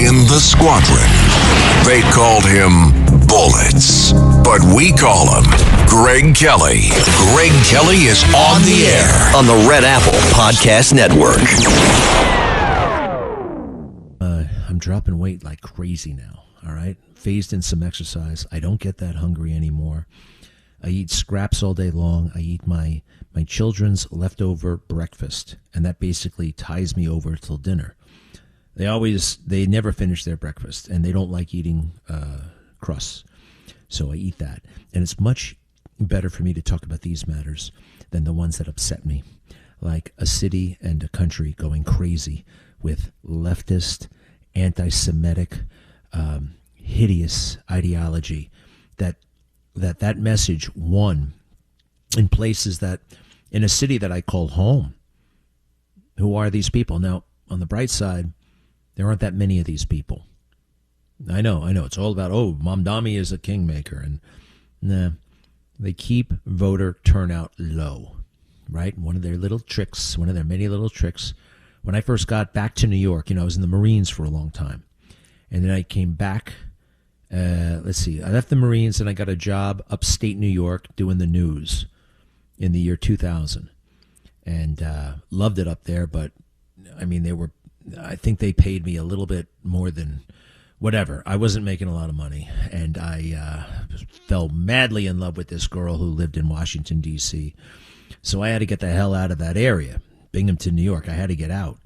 in the squadron. They called him Bullets, but we call him Greg Kelly. Greg Kelly is on the air on the Red Apple Podcast Network. I'm dropping weight like crazy now, all right? Phased in some exercise. I don't get that hungry anymore. I eat scraps all day long. I eat my children's leftover breakfast, and that basically ties me over till dinner. They never finish their breakfast, and they don't like eating crusts. So I eat that. And it's much better for me to talk about these matters than the ones that upset me, like a city and a country going crazy with leftist, anti-Semitic, hideous ideology that message won in places that, in a city that I call home. Who are these people? Now, on the bright side, there aren't that many of these people. I know. It's all about, Mamdani is a kingmaker. And nah, they keep voter turnout low, right? One of their many little tricks. When I first got back to New York, I was in the Marines for a long time. And then I came back, I left the Marines and I got a job upstate New York doing the news in the year 2000. And loved it up there, but, I think they paid me a little bit more than whatever. I wasn't making a lot of money, and I fell madly in love with this girl who lived in Washington, D.C., so I had to get the hell out of that area, Binghamton, New York. I had to get out.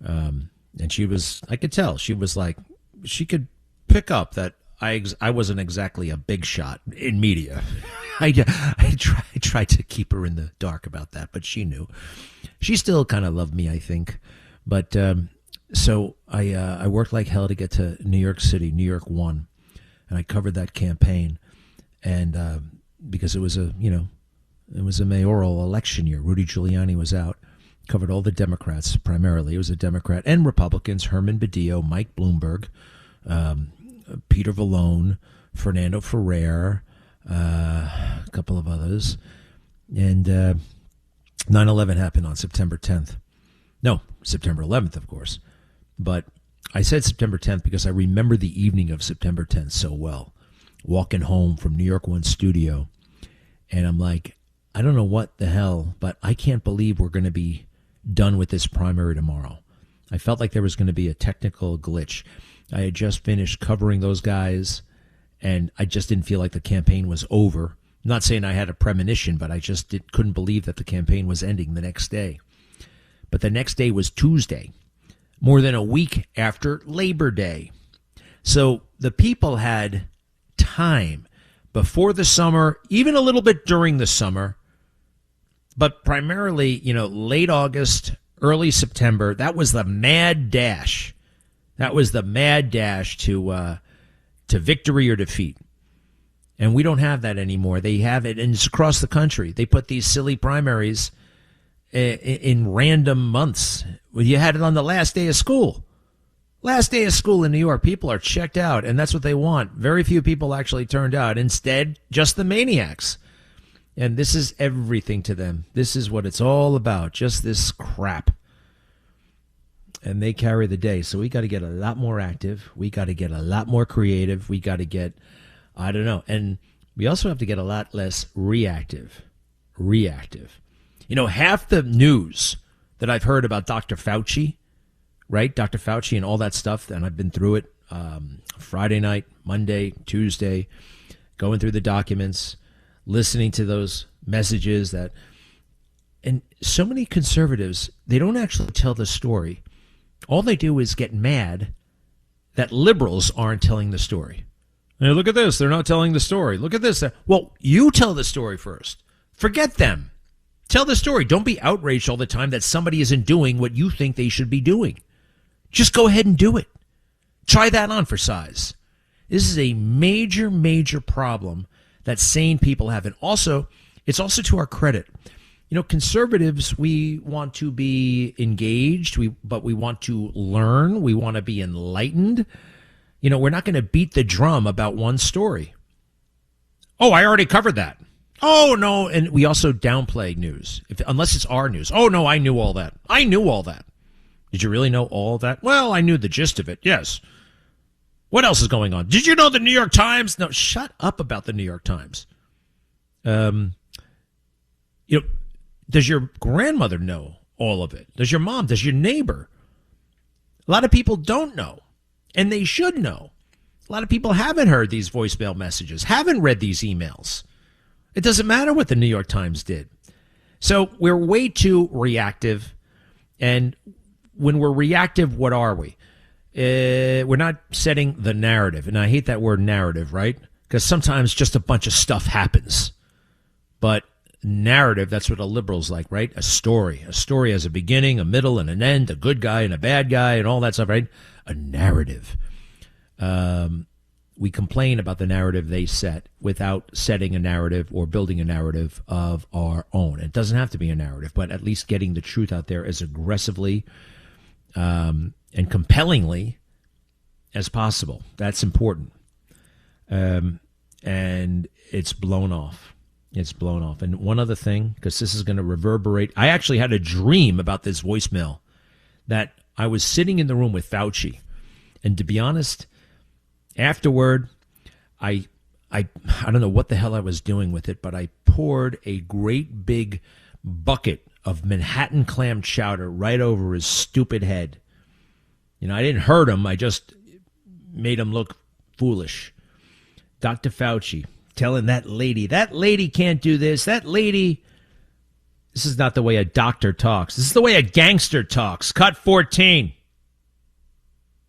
And I could tell, she was like, she could pick up that I wasn't exactly a big shot in media. I tried to keep her in the dark about that, but she knew. She still kind of loved me, I think. But so I worked like hell to get to New York City, New York 1, and I covered that campaign. And because it was a mayoral election year, Rudy Giuliani was out, covered all the Democrats primarily. It was a Democrat and Republicans: Herman Badillo, Mike Bloomberg, Peter Vallone, Fernando Ferrer, a couple of others. And 9/11 happened on September 10th. No, September 11th, of course. But I said September 10th because I remember the evening of September 10th so well. Walking home from New York One studio, and I'm like, I don't know what the hell, but I can't believe we're going to be done with this primary tomorrow. I felt like there was going to be a technical glitch. I had just finished covering those guys, and I just didn't feel like the campaign was over. I'm not saying I had a premonition, but I just couldn't believe that the campaign was ending the next day. But the next day was Tuesday, more than a week after Labor Day. So the people had time before the summer, even a little bit during the summer, but primarily, late August, early September. That was the mad dash. That was the mad dash to victory or defeat. And we don't have that anymore. They have it, and it's across the country. They put these silly primaries in random months. Well, you had it on the last day of school. Last day of school in New York, people are checked out, and that's what they want. Very few people actually turned out. Instead, just the maniacs. And this is everything to them. This is what it's all about, just this crap. And they carry the day. So we got to get a lot more active. We got to get a lot more creative. We got to get, I don't know. And we also have to get a lot less reactive. Half the news that I've heard about Dr. Fauci, right? Dr. Fauci and all that stuff, and I've been through it Friday night, Monday, Tuesday, going through the documents, listening to those messages and so many conservatives, they don't actually tell the story. All they do is get mad that liberals aren't telling the story. Hey, look at this. They're not telling the story. Look at this. Well, you tell the story first. Forget them. Tell the story. Don't be outraged all the time that somebody isn't doing what you think they should be doing. Just go ahead and do it. Try that on for size. This is a major, major problem that sane people have. And also, it's also to our credit. Conservatives, we want to be engaged, but we want to learn. We want to be enlightened. We're not going to beat the drum about one story. Oh, I already covered that. Oh, no. And we also downplay news, unless it's our news. Oh, no, I knew all that. Did you really know all of that? Well, I knew the gist of it, yes. What else is going on? Did you know the New York Times? No, shut up about the New York Times. Does your grandmother know all of it? Does your mom? Does your neighbor? A lot of people don't know, and they should know. A lot of people haven't heard these voicemail messages, haven't read these emails. It doesn't matter what the New York Times did. So we're way too reactive, and when we're reactive, what are we? We're not setting the narrative, and I hate that word narrative, right? Because sometimes just a bunch of stuff happens. But narrative, that's what the liberals like, right? A story has a beginning, a middle, and an end, a good guy and a bad guy, and all that stuff, right? A narrative. We complain about the narrative they set without setting a narrative or building a narrative of our own. It doesn't have to be a narrative, but at least getting the truth out there as aggressively and compellingly as possible. That's important. And it's blown off. It's blown off. And one other thing, because this is going to reverberate. I actually had a dream about this voicemail that I was sitting in the room with Fauci. And to be honest, afterward, I don't know what the hell I was doing with it, but I poured a great big bucket of Manhattan clam chowder right over his stupid head. I didn't hurt him. I just made him look foolish. Dr. Fauci telling that lady can't do this. That lady, this is not the way a doctor talks. This is the way a gangster talks. Cut 14.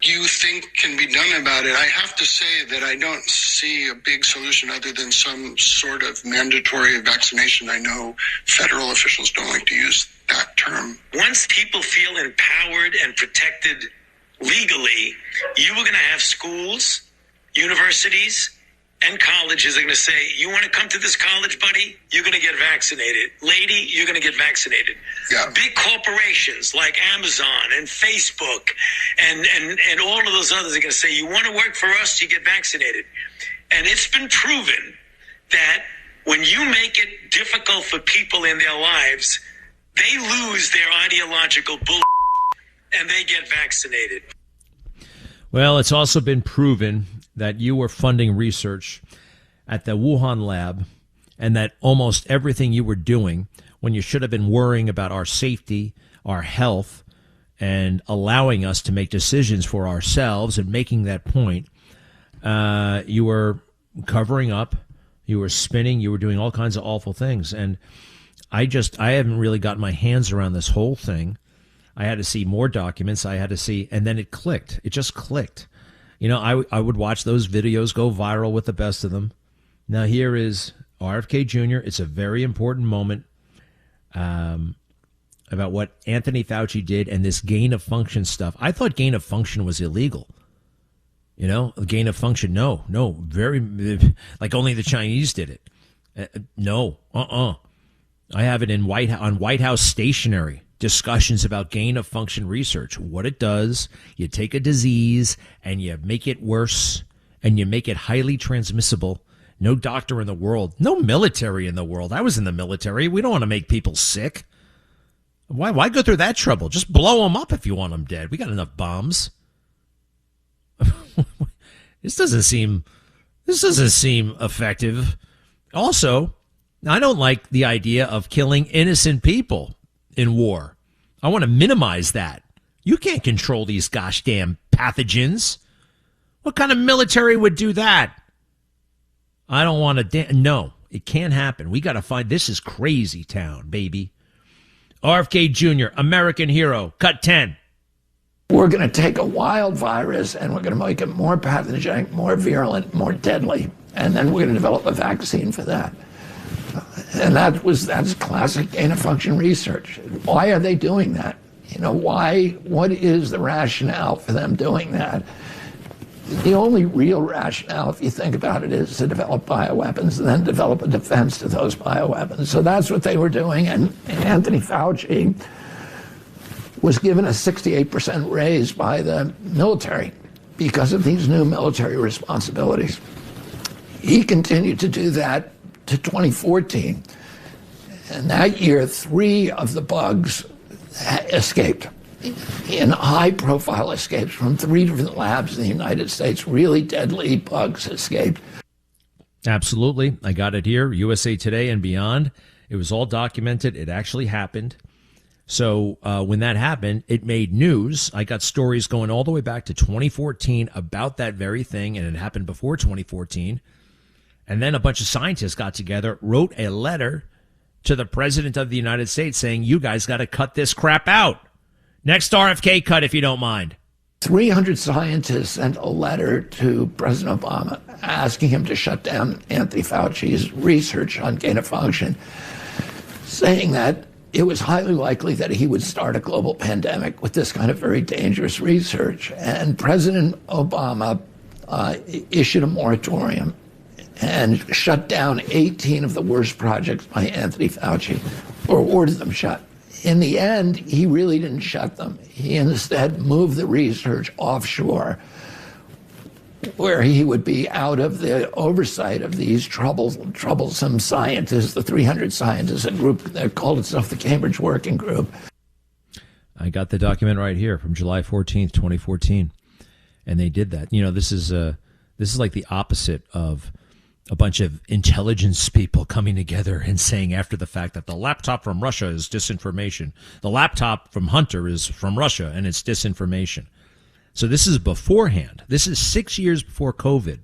You think can be done about it? I have to say that I don't see a big solution other than some sort of mandatory vaccination. I know federal officials don't like to use that term. Once people feel empowered and protected legally, you are going to have schools, universities, and colleges are going to say, you want to come to this college, buddy? You're going to get vaccinated. Lady, you're going to get vaccinated. Yeah. Big corporations like Amazon and Facebook and all of those others are going to say, you want to work for us, you get vaccinated. And it's been proven that when you make it difficult for people in their lives, they lose their ideological bull and they get vaccinated. Well, it's also been proven that you were funding research at the Wuhan lab and that almost everything you were doing when you should have been worrying about our safety, our health, and allowing us to make decisions for ourselves and making that point, you were covering up, you were spinning, you were doing all kinds of awful things. And I haven't really gotten my hands around this whole thing. I had to see more documents. And then it clicked. It just clicked. I would watch those videos go viral with the best of them. Now here is RFK Jr. It's a very important moment about what Anthony Fauci did and this gain of function stuff. I thought gain of function was illegal. Gain of function. No, very like only the Chinese did it. No, I have it on White House stationery. Discussions about gain of function research, what it does. You take a disease and you make it worse and you make it highly transmissible. No doctor in the world, no military in the world. I was in the military. We don't want to make people sick. Why go through that trouble? Just blow them up if you want them dead. We got enough bombs. This doesn't seem effective. Also, I don't like the idea of killing innocent people in war. I want to minimize that. You can't control these gosh damn pathogens. What kind of military would do that? I don't want to. No, it can't happen. We got to find. This is crazy town, baby. RFK Jr., American hero. Cut 10. We're going to take a wild virus and we're going to make it more pathogenic, more virulent, more deadly. And then we're going to develop a vaccine for that. And that's classic gain-of-function research. Why are they doing that? What is the rationale for them doing that? The only real rationale, if you think about it, is to develop bioweapons and then develop a defense to those bioweapons. So that's what they were doing. And Anthony Fauci was given a 68% raise by the military because of these new military responsibilities. He continued to do that to 2014. And that year, 3 of the bugs escaped. in high-profile escapes from 3 different labs in the United States. Really deadly bugs escaped. Absolutely. I got it here, USA Today and beyond. It was all documented. It actually happened. So when that happened, it made news. I got stories going all the way back to 2014 about that very thing, and it happened before 2014. And then a bunch of scientists got together, wrote a letter to the President of the United States saying, you guys got to cut this crap out. Next RFK cut, if you don't mind. 300 scientists sent a letter to President Obama asking him to shut down Anthony Fauci's research on gain of function, saying that it was highly likely that he would start a global pandemic with this kind of very dangerous research. And President Obama issued a moratorium and shut down 18 of the worst projects by Anthony Fauci, or ordered them shut. In the end, he really didn't shut them. He instead moved the research offshore, where he would be out of the oversight of these troublesome scientists, the 300 scientists, a group that called itself the Cambridge Working Group. I got the document right here from July 14th, 2014. And they did that. You know, this is like the opposite of a bunch of intelligence people coming together and saying after the fact that the laptop from Russia is disinformation. The laptop from Hunter is from Russia and it's disinformation. So this is beforehand. This is 6 years before COVID.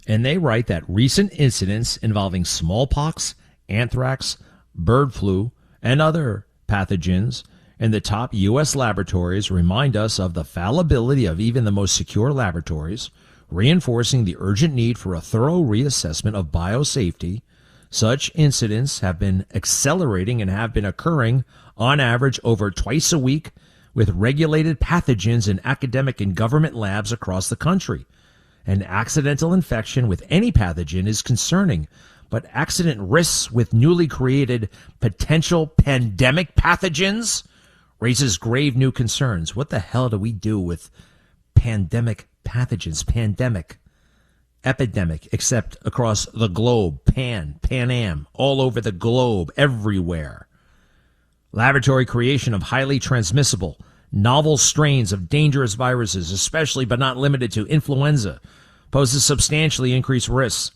And they write that recent incidents involving smallpox, anthrax, bird flu, and other pathogens in the top U.S. laboratories remind us of the fallibility of even the most secure laboratories, reinforcing the urgent need for a thorough reassessment of biosafety. Such incidents have been accelerating and have been occurring on average over twice a week with regulated pathogens in academic and government labs across the country. An accidental infection with any pathogen is concerning, but accident risks with newly created potential pandemic pathogens raises grave new concerns. What the hell do we do with pandemic pathogens? Pandemic, epidemic, except across the globe, Pan-Am, all over the globe, everywhere. Laboratory creation of highly transmissible, novel strains of dangerous viruses, especially but not limited to influenza, poses substantially increased risks.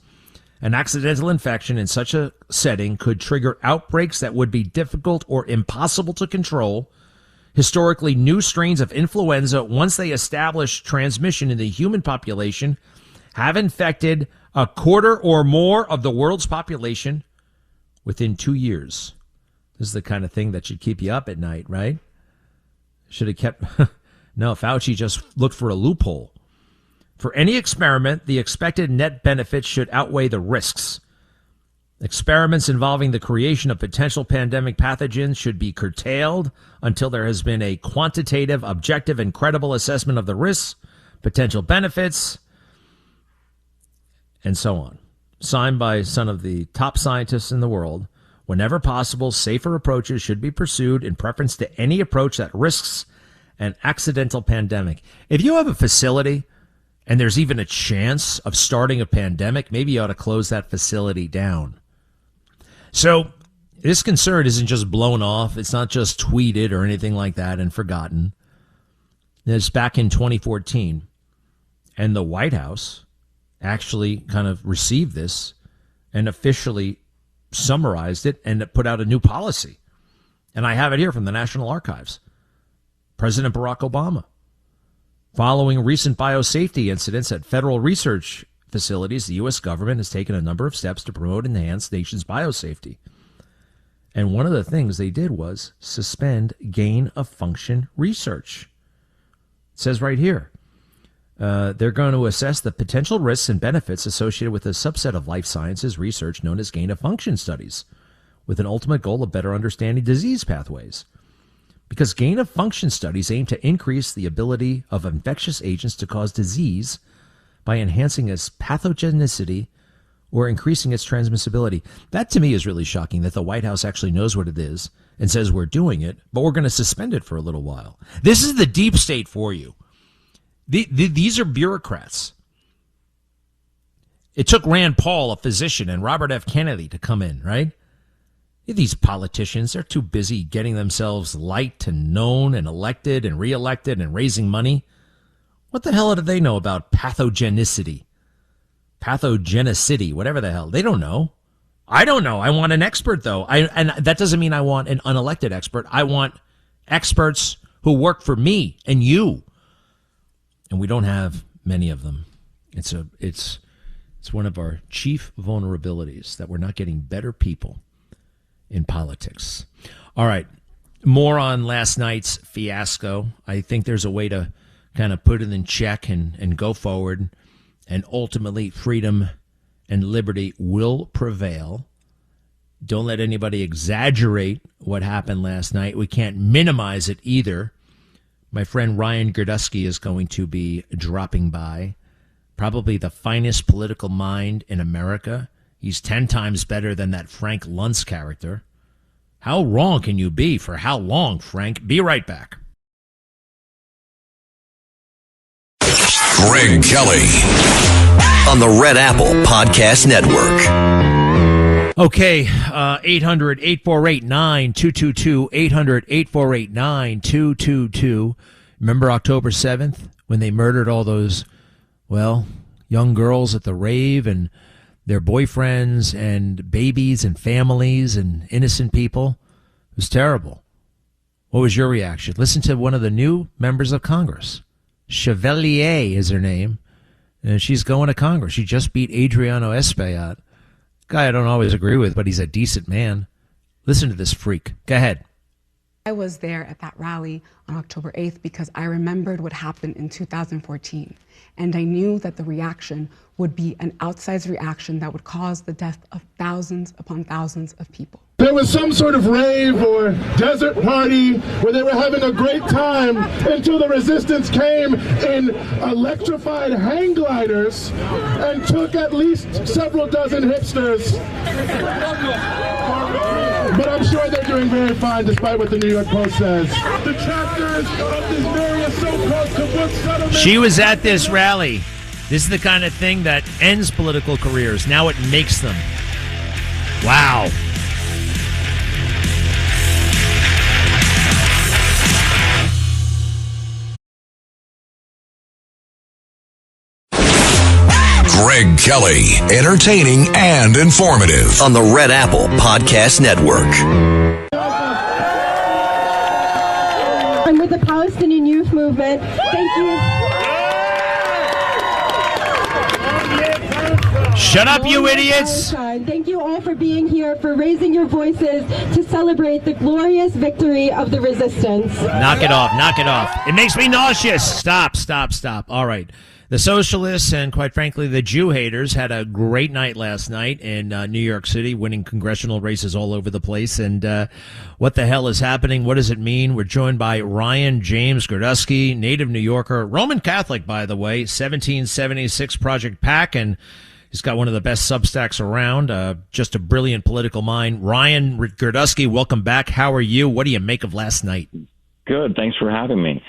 An accidental infection in such a setting could trigger outbreaks that would be difficult or impossible to control. Historically, new strains of influenza, once they establish transmission in the human population, have infected a quarter or more of the world's population within 2 years. This is the kind of thing that should keep you up at night, right? Should have kept... No, Fauci just looked for a loophole. For any experiment, the expected net benefits should outweigh the risks. Experiments involving the creation of potential pandemic pathogens should be curtailed until there has been a quantitative, objective, and credible assessment of the risks, potential benefits, and so on. Signed by some of the top scientists in the world. Whenever possible, safer approaches should be pursued in preference to any approach that risks an accidental pandemic. If you have a facility and there's even a chance of starting a pandemic, maybe you ought to close that facility down. So this concern isn't just blown off. It's not just tweeted or anything like that and forgotten. It's back in 2014. And the White House actually kind of received this and officially summarized it and put out a new policy. And I have it here from the National Archives. President Barack Obama. Following recent biosafety incidents at federal research facilities, the U.S. government has taken a number of steps to promote and enhance the nation's biosafety. And one of the things they did was suspend gain-of-function research. It says right here, they're going to assess the potential risks and benefits associated with a subset of life sciences research known as gain-of-function studies, with an ultimate goal of better understanding disease pathways. Because gain-of-function studies aim to increase the ability of infectious agents to cause disease by enhancing its pathogenicity or increasing its transmissibility. That, to me, is really shocking that the White House actually knows what it is and says we're doing it, but we're going to suspend it for a little while. This is the deep state for you. These are bureaucrats. It took Rand Paul, a physician, and Robert F. Kennedy to come in, right? These politicians, they're too busy getting themselves liked and known and elected and reelected and raising money. What the hell do they know about pathogenicity, whatever the hell? They don't know. I don't know. I want an expert, though. And that doesn't mean I want an unelected expert. I want experts who work for me and you. And we don't have many of them. It's one of our chief vulnerabilities that we're not getting better people in politics. All right. More on last night's fiasco. I think there's a way to kind of put it in check and go forward. And ultimately, freedom and liberty will prevail. Don't let anybody exaggerate what happened last night. We can't minimize it either. My friend Ryan Girdusky is going to be dropping by. Probably the finest political mind in America. He's 10 times better than that Frank Luntz character. How wrong can you be? For how long, Frank? Be right back. Greg Kelly on the Red Apple Podcast Network. Okay, 800-848-9222, 800-848-9222. Remember October 7th when they murdered all those, young girls at the rave and their boyfriends and babies and families and innocent people? It was terrible. What was your reaction? Listen to one of the new members of Congress. Chevalier is her name, and she's going to Congress. She just beat Adriano Espaillat. Guy I don't always agree with, but he's a decent man. Listen to this freak. Go ahead. I was there at that rally on October 8th because I remembered what happened in 2014. And I knew that the reaction would be an outsized reaction that would cause the death of thousands upon thousands of people. There was some sort of rave or desert party where they were having a great time until the resistance came in electrified hang gliders and took at least several dozen hipsters. But I'm sure they're doing very fine despite what the New York Post says. The chapters of this various so-called kibbutz settlement. She was at this rally. This is the kind of thing that ends political careers. Now it makes them. Wow. Greg Kelly, entertaining and informative on the Red Apple Podcast Network. I'm with the Palestinian Youth Movement. Thank you. Shut up, you idiots! Thank you all for being here, for raising your voices to celebrate the glorious victory of the resistance. Knock it off, knock it off. It makes me nauseous. Stop. All right. The socialists and, quite frankly, the Jew haters had a great night last night in New York City, winning congressional races all over the place. And what the hell is happening? What does it mean? We're joined by Ryan James Girdusky, native New Yorker, Roman Catholic, by the way, 1776 Project PAC, and he's got one of the best Substacks around, just a brilliant political mind. Ryan Girdusky, welcome back. How are you? What do you make of last night? Good. Thanks for having me.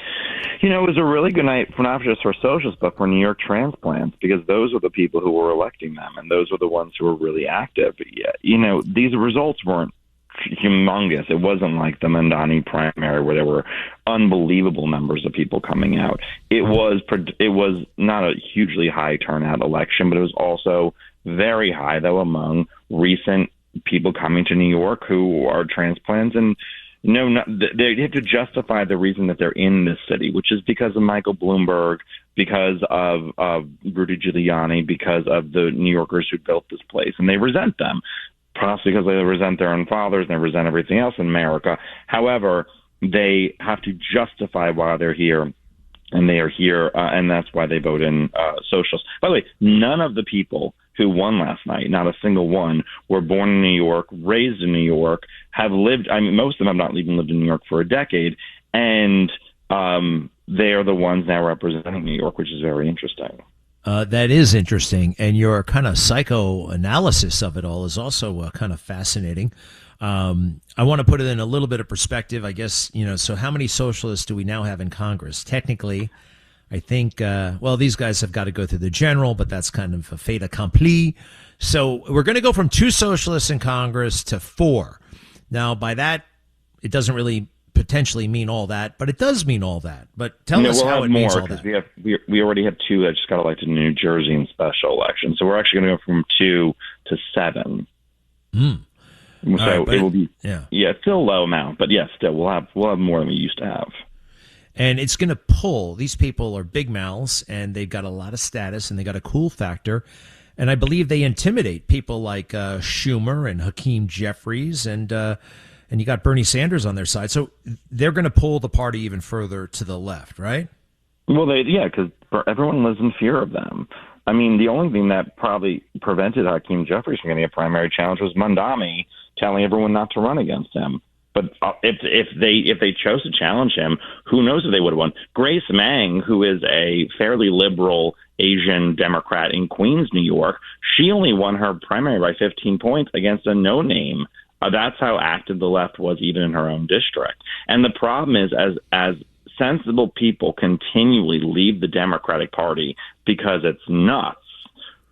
You know, it was a really good night for not just for socialists, but for New York transplants, because those are the people who were electing them, and those were the ones who were really active. You know, these results weren't humongous. It wasn't like the Mamdani primary where there were unbelievable numbers of people coming out. It was not a hugely high turnout election, but it was also very high, though, among recent people coming to New York who are transplants. And they have to justify the reason that they're in this city, which is because of Michael Bloomberg, because of Rudy Giuliani, because of the New Yorkers who built this place, and they resent them, possibly because they resent their own fathers and they resent everything else in America. However, they have to justify why they're here, and they are here, and that's why they vote in socialists. By the way, none of the people who won last night, not a single one, were born in New York, raised in New York, have lived, most of them have not even lived in New York for a decade, and they are the ones now representing New York, which is very interesting. That is interesting, and your kind of psychoanalysis of it all is also kind of fascinating. I want to put it in a little bit of perspective, I guess, so how many socialists do we now have in Congress? Technically, I think, these guys have got to go through the general, but that's kind of a fait accompli. So we're going to go from 2 socialists in Congress to 4. Now, by that, it doesn't really potentially mean all that, but it does mean all that. But tell us how it means all that. We already have 2 that just got elected in New Jersey in special election, so we're actually going to go from 2 to 7. So it will be still a low amount, but still we'll have more than we used to have. And it's going to pull. These people are big mouths, and they've got a lot of status, and they got a cool factor. And I believe they intimidate people like Schumer and Hakeem Jeffries, and you got Bernie Sanders on their side. So they're going to pull the party even further to the left, right? Well, because everyone lives in fear of them. I mean, the only thing that probably prevented Hakeem Jeffries from getting a primary challenge was Mamdani telling everyone not to run against him. But if they chose to challenge him, who knows if they would have won. Grace Meng, who is a fairly liberal Asian Democrat in Queens, New York, she only won her primary by 15 points against a no-name. That's how active the left was even in her own district. And the problem is, as sensible people continually leave the Democratic Party because it's nuts,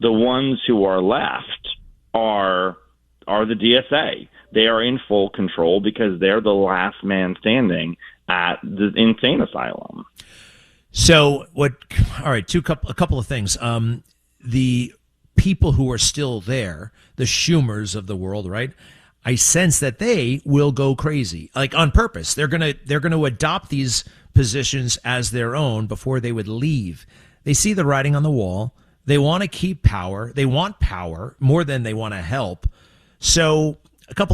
the ones who are left are the DSA. They are in full control because they're the last man standing at the insane asylum. So all right, a couple of things. The people who are still there, the Schumers of the world, right? I sense that they will go crazy, like on purpose. They're gonna adopt these positions as their own before they would leave. They see the writing on the wall. They want to keep power. They want power more than they want to help. So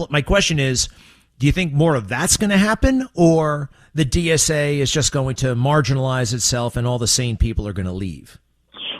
my question is, do you think more of that's going to happen, or the DSA is just going to marginalize itself and all the sane people are going to leave?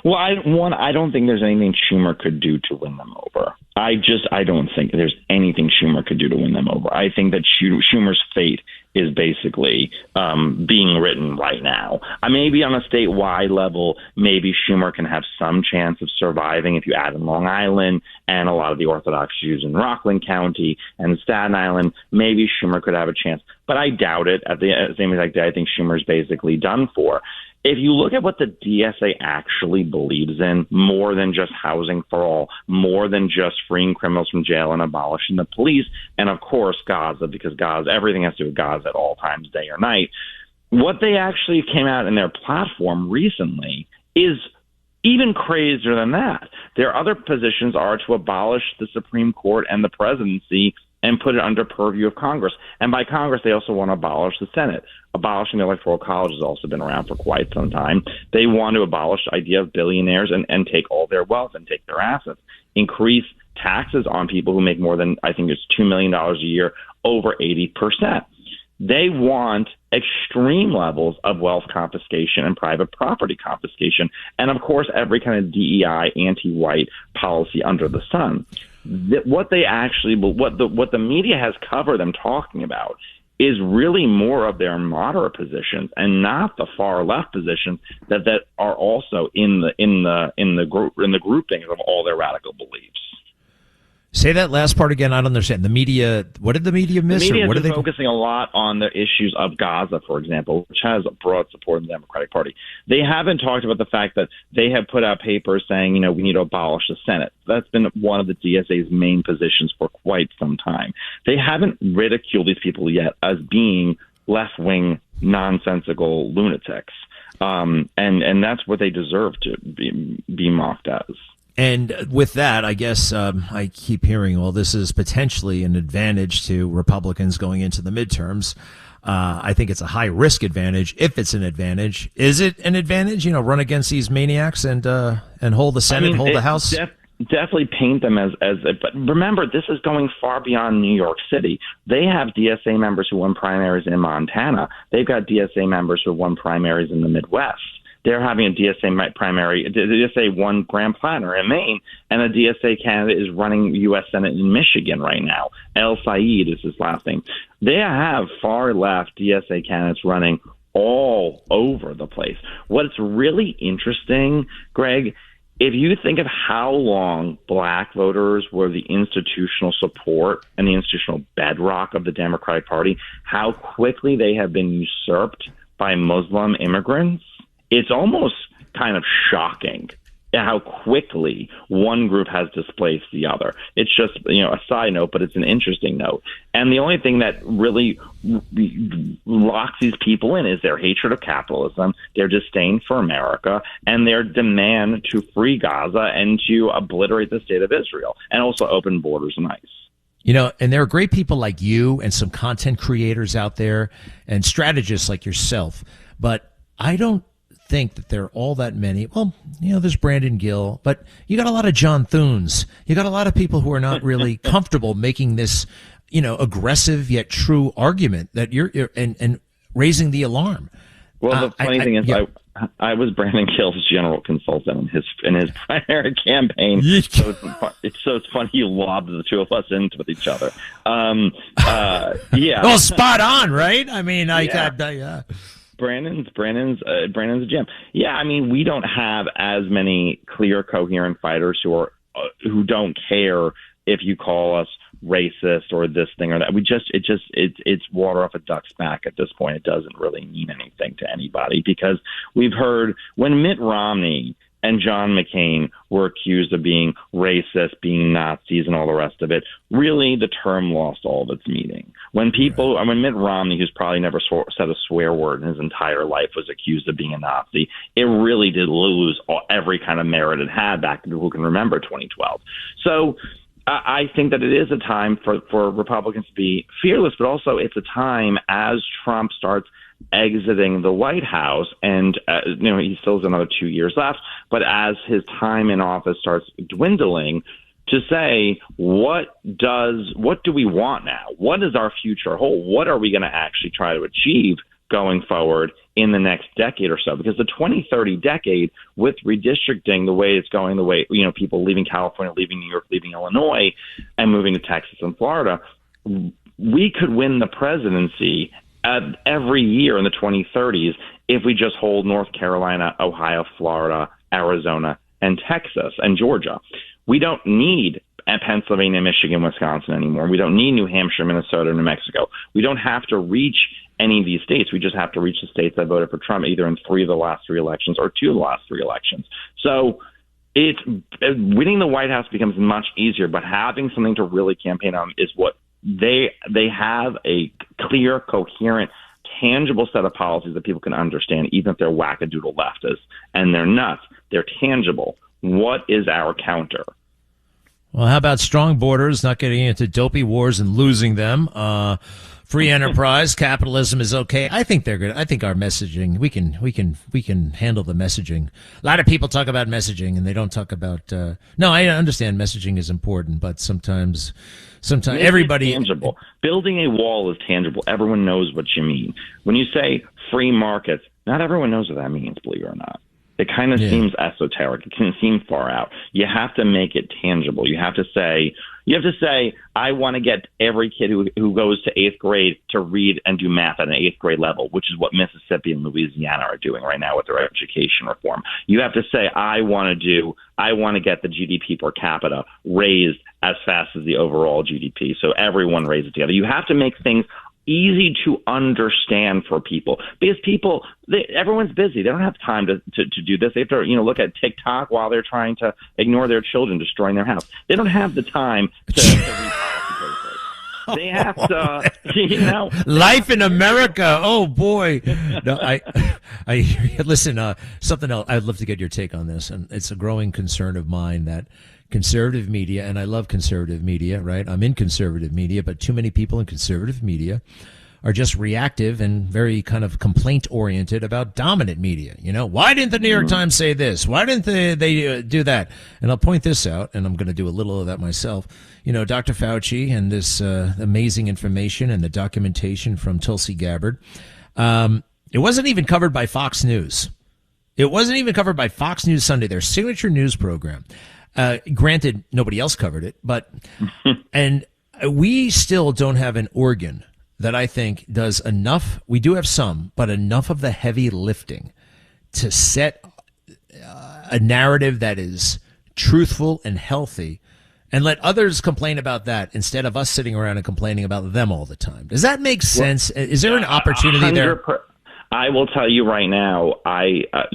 Well, I don't think there's anything Schumer could do to win them over. I don't think there's anything Schumer could do to win them over. I think that Schumer's fate is basically being written right now. Maybe on a statewide level, maybe Schumer can have some chance of surviving if you add in Long Island and a lot of the Orthodox Jews in Rockland County and Staten Island. Maybe Schumer could have a chance, but I doubt it. At the same exact day, I think Schumer's basically done for. If you look at what the DSA actually believes in, more than just housing for all, more than just freeing criminals from jail and abolishing the police, and of course Gaza, because Gaza, everything has to do with Gaza at all times, day or night, what they actually came out in their platform recently is even crazier than that. Their other positions are to abolish the Supreme Court and the presidency and put it under purview of Congress. And by Congress, they also want to abolish the Senate. Abolishing the Electoral College has also been around for quite some time. They want to abolish the idea of billionaires and take all their wealth and take their assets, increase taxes on people who make more than, I think it's $2 million a year, over 80%. They want extreme levels of wealth confiscation and private property confiscation, and of course, every kind of DEI, anti-white policy under the sun. What the media has covered them talking about is really more of their moderate positions and not the far left positions that are also in the grouping of all their radical beliefs. Say that last part again. I don't understand. The media, what did the media miss? The media is focusing a lot on the issues of Gaza, for example, which has broad support in the Democratic Party. They haven't talked about the fact that they have put out papers saying, we need to abolish the Senate. That's been one of the DSA's main positions for quite some time. They haven't ridiculed these people yet as being left-wing, nonsensical lunatics. And that's what they deserve to be mocked as. And with that, I guess I keep hearing, well, this is potentially an advantage to Republicans going into the midterms. I think it's a high-risk advantage, if it's an advantage. Is it an advantage, run against these maniacs and hold the Senate, hold the House? Definitely paint them as but remember, this is going far beyond New York City. They have DSA members who won primaries in Montana. They've got DSA members who won primaries in the Midwest. They're having a DSA primary. DSA won Graham Plattner in Maine, and a DSA candidate is running U.S. Senate in Michigan right now. El Said is his last name. They have far-left DSA candidates running all over the place. What's really interesting, Greg, if you think of how long black voters were the institutional support and the institutional bedrock of the Democratic Party, how quickly they have been usurped by Muslim immigrants, it's almost kind of shocking how quickly one group has displaced the other. It's just, a side note, but it's an interesting note. And the only thing that really locks these people in is their hatred of capitalism, their disdain for America, and their demand to free Gaza and to obliterate the state of Israel, and also open borders and ICE. And there are great people like you and some content creators out there and strategists like yourself, but I don't think that there are all that many. Well, there's Brandon Gill, but you got a lot of John Thunes. You got a lot of people who are not really comfortable making this, aggressive yet true argument that you're and raising the alarm. Well, the funny thing is, I was Brandon Gill's general consultant in his primary campaign. So it's funny you lobbed the two of us into with each other. Yeah. Well, spot on, right? I mean, Brandon's a gem. Yeah, I mean, we don't have as many clear, coherent fighters who don't care if you call us racist or this thing or that. It's water off a duck's back at this point. It doesn't really mean anything to anybody, because we've heard when Mitt Romney and John McCain were accused of being racist, being Nazis, and all the rest of it, really the term lost all of its meaning. When Mitt Romney, who's probably never said a swear word in his entire life, was accused of being a Nazi, it really did lose every kind of merit it had back to people who can remember 2012. So I think that it is a time for Republicans to be fearless, but also it's a time as Trump starts exiting the White House, and he still has another 2 years left, but as his time in office starts dwindling, to say what do we want now? What does our future hold? What are we going to actually try to achieve going forward in the next decade or so? Because the 2030 decade, with redistricting the way it's going, the way people leaving California, leaving New York, leaving Illinois, and moving to Texas and Florida, we could win the presidency every year in the 2030s if we just hold North Carolina, Ohio, Florida, Arizona, and Texas and Georgia. We don't need Pennsylvania, Michigan, Wisconsin anymore. We don't need New Hampshire, Minnesota, New Mexico. We don't have to reach any of these states. We just have to reach the states that voted for Trump either in 3 of the last 3 elections or 2 of the last 3 elections. So winning the White House becomes much easier, but having something to really campaign on is what they have a clear, coherent, tangible set of policies that people can understand, even if they're wackadoodle leftists and they're nuts. They're tangible. What is our counter? Well, how about strong borders, not getting into dopey wars and losing them? Free enterprise, capitalism is okay. I think they're good. I think our messaging, we can handle the messaging. A lot of people talk about messaging and they don't talk about. No, I understand messaging is important, but sometimes everybody tangible. Building a wall is tangible. Everyone knows what you mean. When you say free markets, not everyone knows what that means, believe it or not. It kind of seems esoteric. It can seem far out. You have to make it tangible. You have to say, I want to get every kid who goes to 8th grade to read and do math at an 8th grade level, which is what Mississippi and Louisiana are doing right now with their education reform. You have to say, I want to get the GDP per capita raised as fast as the overall GDP. So everyone raises together. You have to make things easy to understand for people, because everyone's busy. They don't have time to do this. They have to look at TikTok while they're trying to ignore their children destroying their house. They don't have the time to read policy papers. They have to, Life in America. Oh boy. No, I listen. Something else. I'd love to get your take on this, and it's a growing concern of mine that conservative media, and I love conservative media, right? I'm in conservative media, but too many people in conservative media are just reactive and very kind of complaint-oriented about dominant media. Why didn't the New York Times say this? Why didn't they do that? And I'll point this out, and I'm going to do a little of that myself. Dr. Fauci and this amazing information and the documentation from Tulsi Gabbard. It wasn't even covered by Fox News. It wasn't even covered by Fox News Sunday, their signature news program. Granted, nobody else covered it, but and we still don't have an organ that I think does enough. We do have some, but enough of the heavy lifting to set a narrative that is truthful and healthy, and let others complain about that instead of us sitting around and complaining about them all the time. Does that make sense? Is there an opportunity there? I will tell you right now,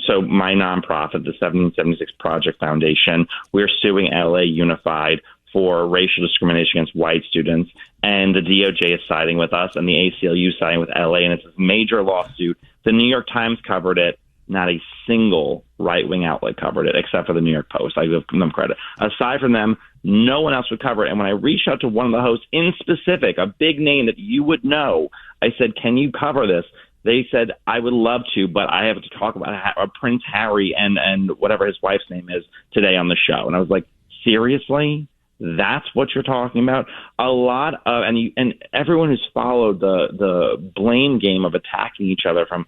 so my nonprofit, the 1776 Project Foundation, we're suing LA Unified for racial discrimination against white students, and the DOJ is siding with us, and the ACLU is siding with LA, and it's a major lawsuit. The New York Times covered it. Not a single right-wing outlet covered it, except for the New York Post. I give them credit. Aside from them, no one else would cover it. And when I reached out to one of the hosts in specific, a big name that you would know, I said, can you cover this? They said, I would love to, but I have to talk about Prince Harry and whatever his wife's name is today on the show. And I was like, seriously? That's what you're talking about? A lot of, and everyone who's followed the blame game of attacking each other from,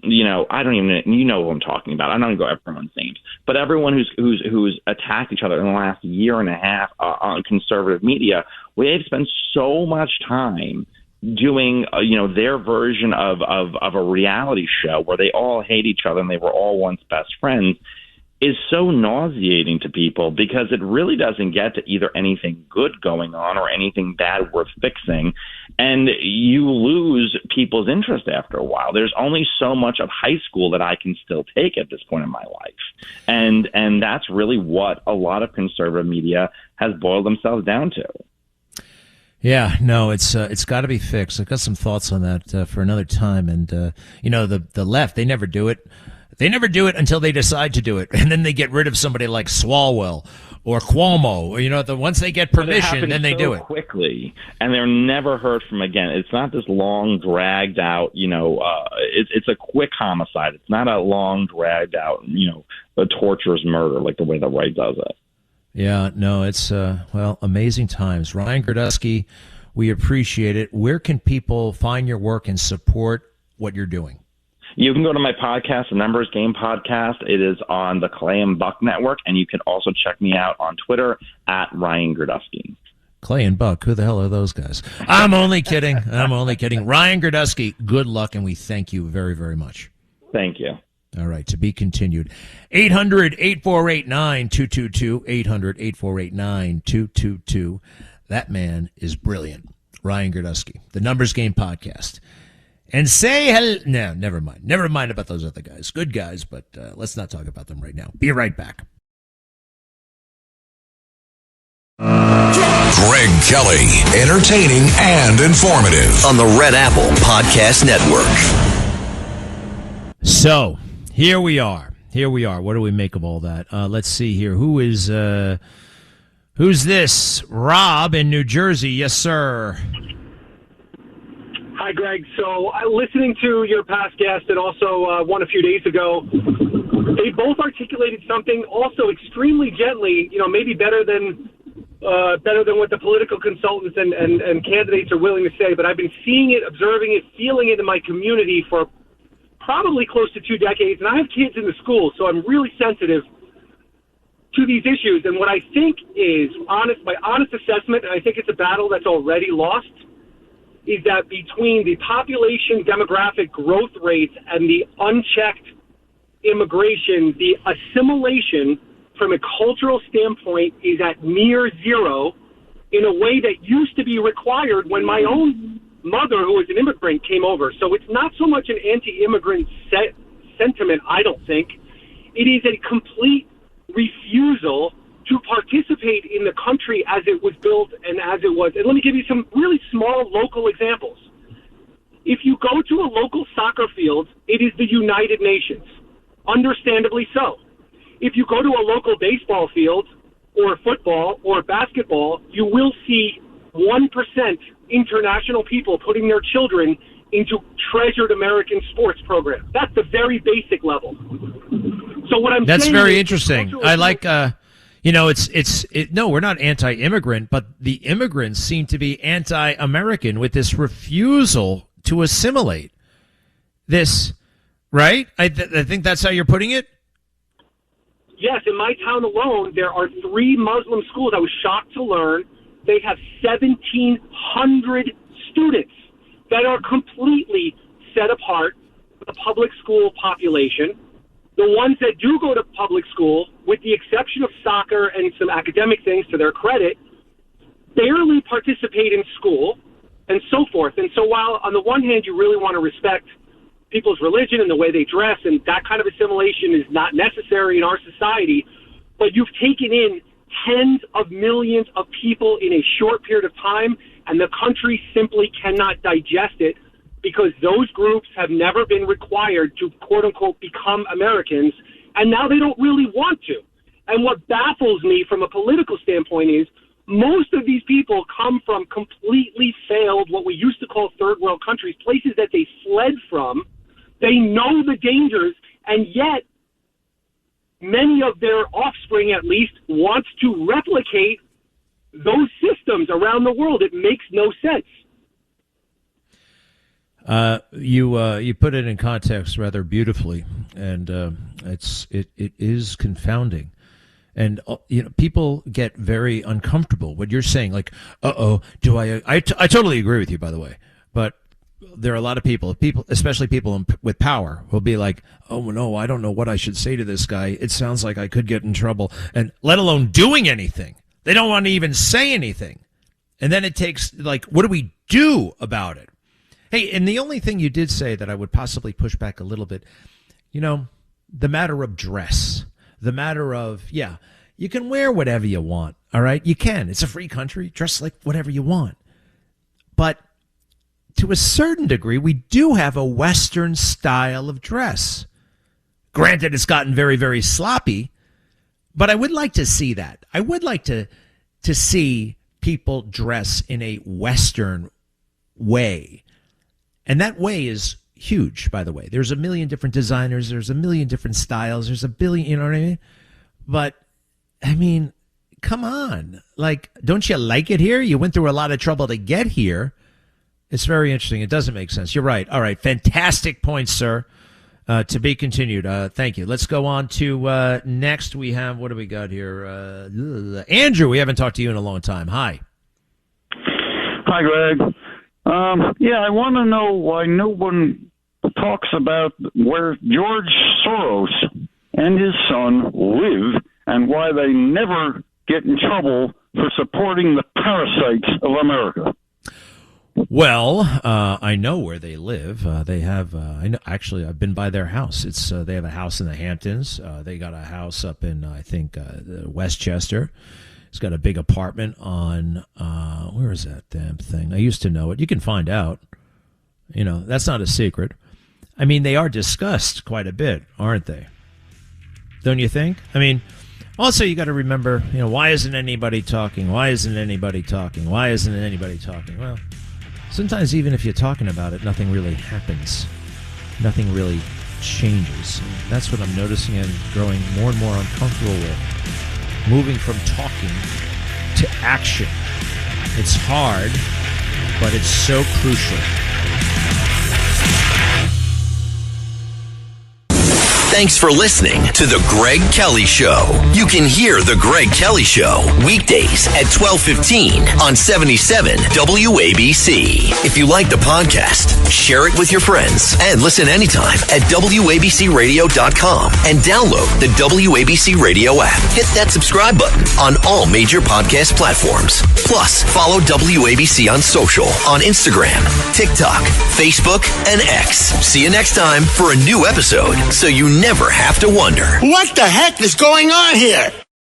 I don't even, you know who I'm talking about. I don't even go everyone's names, but everyone who's attacked each other in the last year and a half on conservative media, they've spent so much time doing, their version of a reality show where they all hate each other and they were all once best friends, is so nauseating to people because it really doesn't get to either anything good going on or anything bad worth fixing. And you lose people's interest after a while. There's only so much of high school that I can still take at this point in my life. And that's really what a lot of conservative media has boiled themselves down to. Yeah, no, it's got to be fixed. I've got some thoughts on that for another time. And, the left, they never do it. They never do it until they decide to do it. And then they get rid of somebody like Swalwell or Cuomo. Or, once they get permission, then they do it quickly. And they're never heard from again. It's not this long, dragged out, it's a quick homicide. It's not a long, dragged out, a torturous murder like the way the right does it. Yeah, no, it's, amazing times. Ryan Girdusky, we appreciate it. Where can people find your work and support what you're doing? You can go to my podcast, the Numbers Game Podcast. It is on the Clay and Buck Network, and you can also check me out on Twitter at Ryan Girdusky. Clay and Buck, who the hell are those guys? I'm only kidding. Ryan Girdusky, good luck, and we thank you very, very much. Thank you. All right, to be continued. 800-848-9222, 800-848-9222. That man is brilliant. Ryan Girdusky, the Numbers Game Podcast. And say hello. No, never mind. Never mind about those other guys. Good guys, but let's not talk about them right now. Be right back. Greg Kelly, entertaining and informative. On the Red Apple Podcast Network. So, here we are. What do we make of all that? Let's see here. Who's this? Rob in New Jersey. Yes, sir. Hi, Greg. So listening to your past guest and also one a few days ago, they both articulated something also extremely gently, maybe better than what the political consultants and candidates are willing to say. But I've been seeing it, observing it, feeling it in my community for probably close to 2 decades. And I have kids in the school, so I'm really sensitive to these issues. And what I think is my honest assessment, and I think it's a battle that's already lost, is that between the population demographic growth rates and the unchecked immigration, the assimilation from a cultural standpoint is at near zero in a way that used to be required when my own mother, who was an immigrant, came over. So it's not so much an anti-immigrant sentiment, I don't think. It is a complete refusal to participate in the country as it was built and as it was. And let me give you some really small local examples. If you go to a local soccer field, it is the United Nations, understandably so. If you go to a local baseball field or football or basketball, you will see 1% international people putting their children into treasured American sports programs. That's the very basic level. So what I'm That's saying very is interesting. I like, no, we're not anti-immigrant, but the immigrants seem to be anti-American with this refusal to assimilate. This, right? I think that's how you're putting it? Yes, in my town alone, there are 3 Muslim schools. I was shocked to learn they have 1,700 students that are completely set apart from the public school population. The ones that do go to public school, with the exception of soccer and some academic things to their credit, barely participate in school and so forth. And so while on the one hand you really want to respect people's religion and the way they dress, and that kind of assimilation is not necessary in our society. But you've taken in tens of millions of people in a short period of time, and the country simply cannot digest it because those groups have never been required to, quote-unquote, become Americans, and now they don't really want to. And what baffles me from a political standpoint is most of these people come from completely failed, what we used to call third world countries, places that they fled from. They know the dangers, and yet many of their offspring, at least, wants to replicate those systems around the world. It makes no sense. You put it in context rather beautifully, and it is confounding. And people get very uncomfortable when you're saying, like, do I totally agree with you, by the way, but there are a lot of people, especially people with power, will be like, oh no, I don't know what I should say to this guy. It sounds like I could get in trouble, and let alone doing anything. They don't want to even say anything. And then it takes, like, what do we do about it? Hey, and the only thing you did say that I would possibly push back a little bit, the matter of dress, the matter of, you can wear whatever you want, all right? You can. It's a free country. Dress like whatever you want. But to a certain degree, we do have a Western style of dress. Granted, it's gotten very, very sloppy, but I would like to see that. I would like to see people dress in a Western way. And that way is huge, by the way. There's a million different designers. There's a million different styles. There's a billion, you know what I mean? But, I mean, come on. Like, don't you like it here? You went through a lot of trouble to get here. It's very interesting. It doesn't make sense. You're right. All right. Fantastic points, sir. To be continued. Thank you. Let's go on to next. We have, what do we got here? Andrew, we haven't talked to you in a long time. Hi. Hi, Greg. I want to know why no one talks about where George Soros and his son live and why they never get in trouble for supporting the parasites of America. Well, I know where they live. They have, actually, I've been by their house. They have a house in the Hamptons. They got a house up in, I think, Westchester. It's got a big apartment on, where is that damn thing? I used to know it. You can find out. That's not a secret. I mean, they are discussed quite a bit, aren't they? Don't you think? I mean, also you got to remember, why isn't anybody talking? Why isn't anybody talking? Why isn't anybody talking? Well, sometimes even if you're talking about it, nothing really happens. Nothing really changes. And that's what I'm noticing and growing more and more uncomfortable with. Moving from talking to action. It's hard, but it's so crucial. Thanks for listening to The Greg Kelly Show. You can hear The Greg Kelly Show weekdays at 12:15 on 77 WABC. If you like the podcast, share it with your friends and listen anytime at WABCRadio.com and download the WABC Radio app. Hit that subscribe button on all major podcast platforms. Plus, follow WABC on social on Instagram, TikTok, Facebook, and X. See you next time for a new episode so you never have to wonder. What the heck is going on here?